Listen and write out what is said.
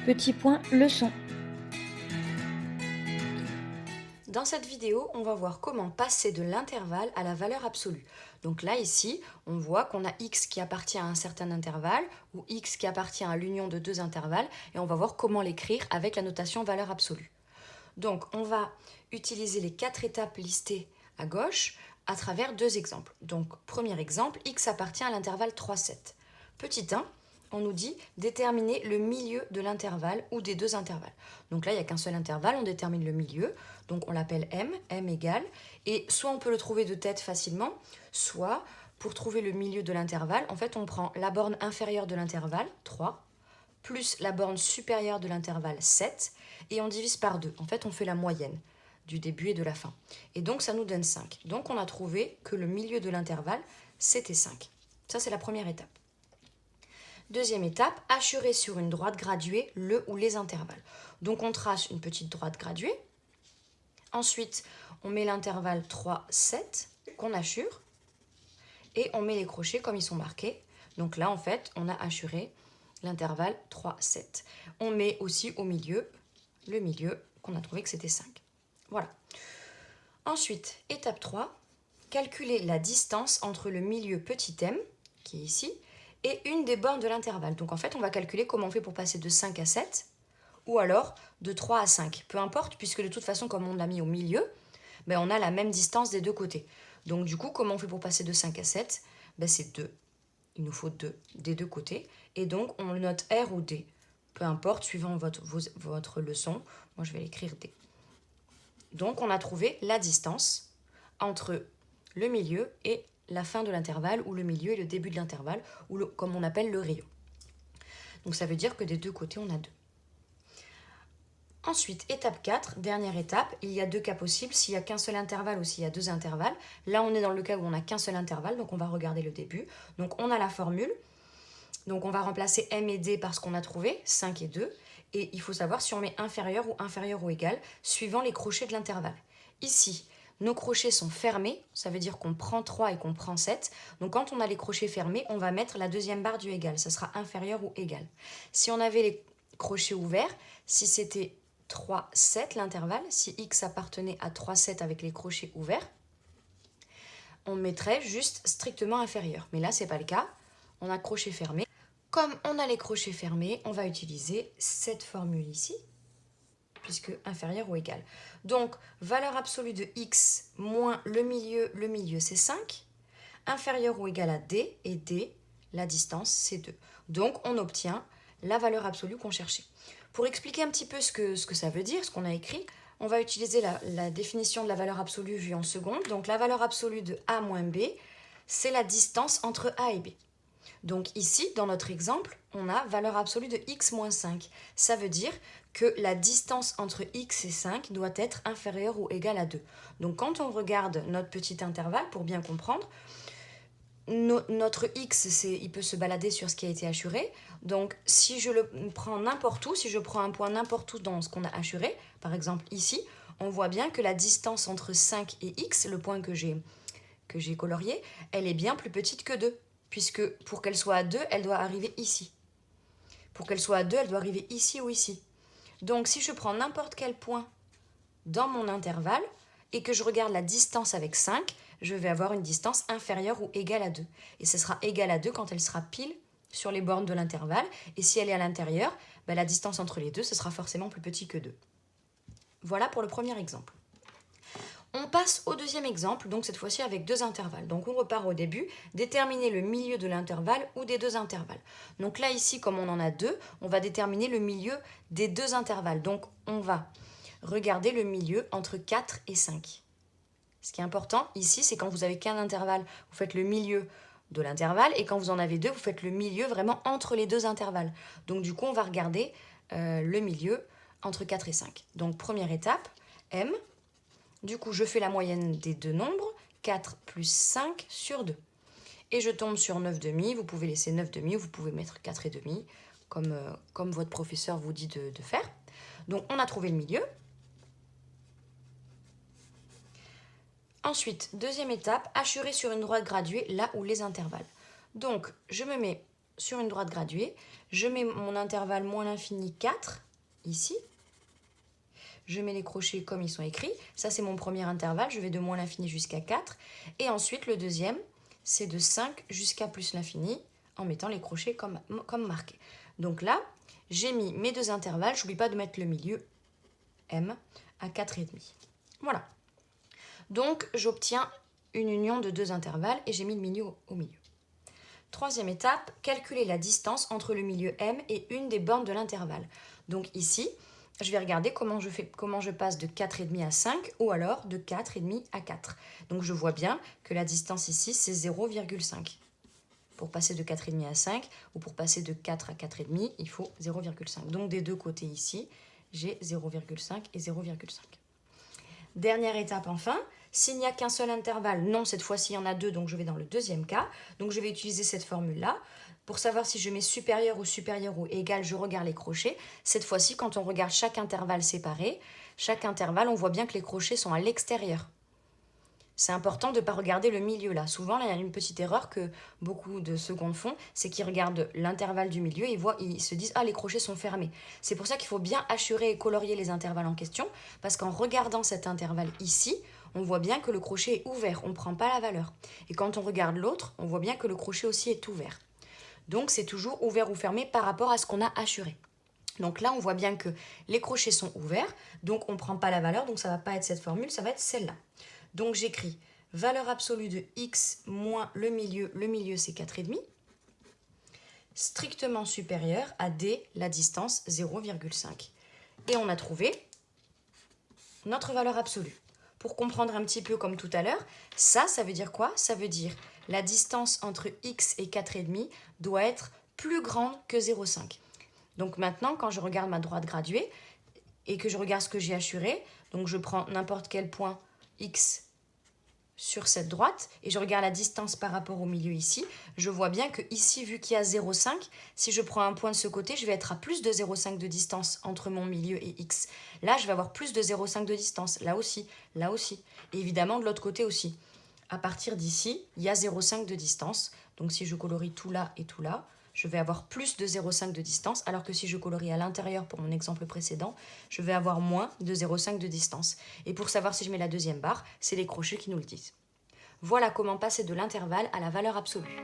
Petit point leçon. Dans cette vidéo, on va voir comment passer de l'intervalle à la valeur absolue. Donc là, ici, on voit qu'on a x qui appartient à un certain intervalle ou x qui appartient à l'union de deux intervalles et on va voir comment l'écrire avec la notation valeur absolue. Donc, on va utiliser les 4 étapes listées à gauche à travers 2 exemples. Donc, premier exemple, x appartient à l'intervalle 3, 7. Petit 1, on nous dit déterminer le milieu de l'intervalle ou des deux intervalles. Donc là, il n'y a qu'un seul intervalle, on détermine le milieu, donc on l'appelle m égale, et soit on peut le trouver de tête facilement, soit pour trouver le milieu de l'intervalle, en fait on prend la borne inférieure de l'intervalle, 3, plus la borne supérieure de l'intervalle, 7, et on divise par 2. En fait, on fait la moyenne du début et de la fin. Et donc, ça nous donne 5. Donc, on a trouvé que le milieu de l'intervalle, c'était 5. Ça, c'est la première étape. Deuxième étape, hachurer sur une droite graduée le ou les intervalles. Donc, on trace une petite droite graduée. Ensuite, on met l'intervalle 3, 7 qu'on hachure. Et on met les crochets comme ils sont marqués. Donc là, en fait, on a hachuré l'intervalle 3, 7. On met aussi au milieu, le milieu, qu'on a trouvé que c'était 5. Voilà. Ensuite, étape 3, calculer la distance entre le milieu petit m, qui est ici, et une des bornes de l'intervalle. Donc en fait, on va calculer comment on fait pour passer de 5 à 7, ou alors de 3 à 5. Peu importe, puisque de toute façon, comme on l'a mis au milieu, ben, on a la même distance des deux côtés. Donc du coup, comment on fait pour passer de 5 à 7 ? Ben, c'est 2. Il nous faut 2 des deux côtés. Et donc, on le note R ou D. Peu importe, suivant votre leçon. Moi, je vais l'écrire D. Donc, on a trouvé la distance entre le milieu et la fin de l'intervalle, ou le milieu et le début de l'intervalle, ou comme on appelle le rayon. Donc, ça veut dire que des deux côtés, on a 2. Ensuite, étape 4, dernière étape, il y a deux cas possibles, s'il n'y a qu'un seul intervalle ou s'il y a deux intervalles. Là, on est dans le cas où on n'a qu'un seul intervalle, donc on va regarder le début. Donc, on a la formule. Donc, on va remplacer m et d par ce qu'on a trouvé, 5 et 2. Et il faut savoir si on met inférieur ou égal, suivant les crochets de l'intervalle. Ici, nos crochets sont fermés, ça veut dire qu'on prend 3 et qu'on prend 7. Donc, quand on a les crochets fermés, on va mettre la deuxième barre du égal, ça sera inférieur ou égal. Si on avait les crochets ouverts, si c'était 3, 7 l'intervalle, si x appartenait à 3, 7 avec les crochets ouverts, on mettrait juste strictement inférieur. Mais là, ce n'est pas le cas, on a crochet fermé. Comme on a les crochets fermés, on va utiliser cette formule ici, puisque inférieur ou égal. Donc, valeur absolue de x moins le milieu c'est 5, inférieur ou égal à d, et d, la distance, c'est 2. Donc, on obtient la valeur absolue qu'on cherchait. Pour expliquer un petit peu ce que ça veut dire, ce qu'on a écrit, on va utiliser la définition de la valeur absolue vue en seconde. Donc, la valeur absolue de a moins b, c'est la distance entre a et b. Donc ici, dans notre exemple, on a valeur absolue de x moins 5. Ça veut dire que la distance entre x et 5 doit être inférieure ou égale à 2. Donc quand on regarde notre petit intervalle, pour bien comprendre, notre x, il peut se balader sur ce qui a été hachuré. Donc si je le prends n'importe où, si je prends un point n'importe où dans ce qu'on a hachuré, par exemple ici, on voit bien que la distance entre 5 et x, le point que j'ai colorié, elle est bien plus petite que 2. Puisque pour qu'elle soit à 2, elle doit arriver ici. Pour qu'elle soit à 2, elle doit arriver ici ou ici. Donc si je prends n'importe quel point dans mon intervalle et que je regarde la distance avec 5, je vais avoir une distance inférieure ou égale à 2. Et ce sera égal à 2 quand elle sera pile sur les bornes de l'intervalle. Et si elle est à l'intérieur, la distance entre les deux, ce sera forcément plus petit que 2. Voilà pour le premier exemple. On passe au deuxième exemple, donc cette fois-ci avec deux intervalles. Donc on repart au début, déterminer le milieu de l'intervalle ou des deux intervalles. Donc là ici, comme on en a deux, on va déterminer le milieu des deux intervalles. Donc on va regarder le milieu entre 4 et 5. Ce qui est important ici, c'est quand vous avez qu'un intervalle, vous faites le milieu de l'intervalle, et quand vous en avez deux, vous faites le milieu vraiment entre les deux intervalles. Donc du coup, on va regarder le milieu entre 4 et 5. Donc première étape, m. Du coup, je fais la moyenne des deux nombres, 4 plus 5 sur 2. Et je tombe sur 9,5. Vous pouvez laisser 9,5 ou vous pouvez mettre 4,5, comme votre professeur vous dit de faire. Donc, on a trouvé le milieu. Ensuite, deuxième étape, hachurer sur une droite graduée là où les intervalles. Donc, je me mets sur une droite graduée, je mets mon intervalle moins l'infini 4, ici. Je mets les crochets comme ils sont écrits. Ça, c'est mon premier intervalle. Je vais de moins l'infini jusqu'à 4. Et ensuite, le deuxième, c'est de 5 jusqu'à plus l'infini en mettant les crochets comme marqué. Donc là, j'ai mis mes deux intervalles. Je n'oublie pas de mettre le milieu M à 4,5. Voilà. Donc, j'obtiens une union de deux intervalles et j'ai mis le milieu au milieu. Troisième étape, calculer la distance entre le milieu M et une des bornes de l'intervalle. Donc ici, je vais regarder comment je passe de 4,5 à 5 ou alors de 4,5 à 4. Donc je vois bien que la distance ici, c'est 0,5. Pour passer de 4,5 à 5 ou pour passer de 4 à 4,5, il faut 0,5. Donc des deux côtés ici, j'ai 0,5 et 0,5. Dernière étape enfin, s'il n'y a qu'un seul intervalle, non, cette fois-ci il y en a deux, donc je vais dans le deuxième cas. Donc je vais utiliser cette formule-là. Pour savoir si je mets supérieur ou égal, je regarde les crochets. Cette fois-ci, quand on regarde chaque intervalle séparé, chaque intervalle, on voit bien que les crochets sont à l'extérieur. C'est important de ne pas regarder le milieu là. Souvent, là, il y a une petite erreur que beaucoup de secondes font, c'est qu'ils regardent l'intervalle du milieu et ils se disent « Ah, les crochets sont fermés ». C'est pour ça qu'il faut bien hachurer et colorier les intervalles en question, parce qu'en regardant cet intervalle ici, on voit bien que le crochet est ouvert, on ne prend pas la valeur. Et quand on regarde l'autre, on voit bien que le crochet aussi est ouvert. Donc, c'est toujours ouvert ou fermé par rapport à ce qu'on a hachuré. Donc là, on voit bien que les crochets sont ouverts, donc on ne prend pas la valeur, donc ça ne va pas être cette formule, ça va être celle-là. Donc j'écris valeur absolue de x moins le milieu c'est 4,5, strictement supérieur à d, la distance 0,5. Et on a trouvé notre valeur absolue. Pour comprendre un petit peu comme tout à l'heure, ça veut dire quoi? Ça veut dire la distance entre x et 4,5 doit être plus grande que 0,5. Donc maintenant, quand je regarde ma droite graduée et que je regarde ce que j'ai hachuré, donc je prends n'importe quel point x sur cette droite et je regarde la distance par rapport au milieu ici, je vois bien que ici, vu qu'il y a 0,5, si je prends un point de ce côté, je vais être à plus de 0,5 de distance entre mon milieu et x. Là, je vais avoir plus de 0,5 de distance, là aussi, et évidemment de l'autre côté aussi. À partir d'ici, il y a 0,5 de distance, donc si je colorie tout là et tout là, je vais avoir plus de 0,5 de distance, alors que si je colorie à l'intérieur pour mon exemple précédent, je vais avoir moins de 0,5 de distance. Et pour savoir si je mets la deuxième barre, c'est les crochets qui nous le disent. Voilà comment passer de l'intervalle à la valeur absolue.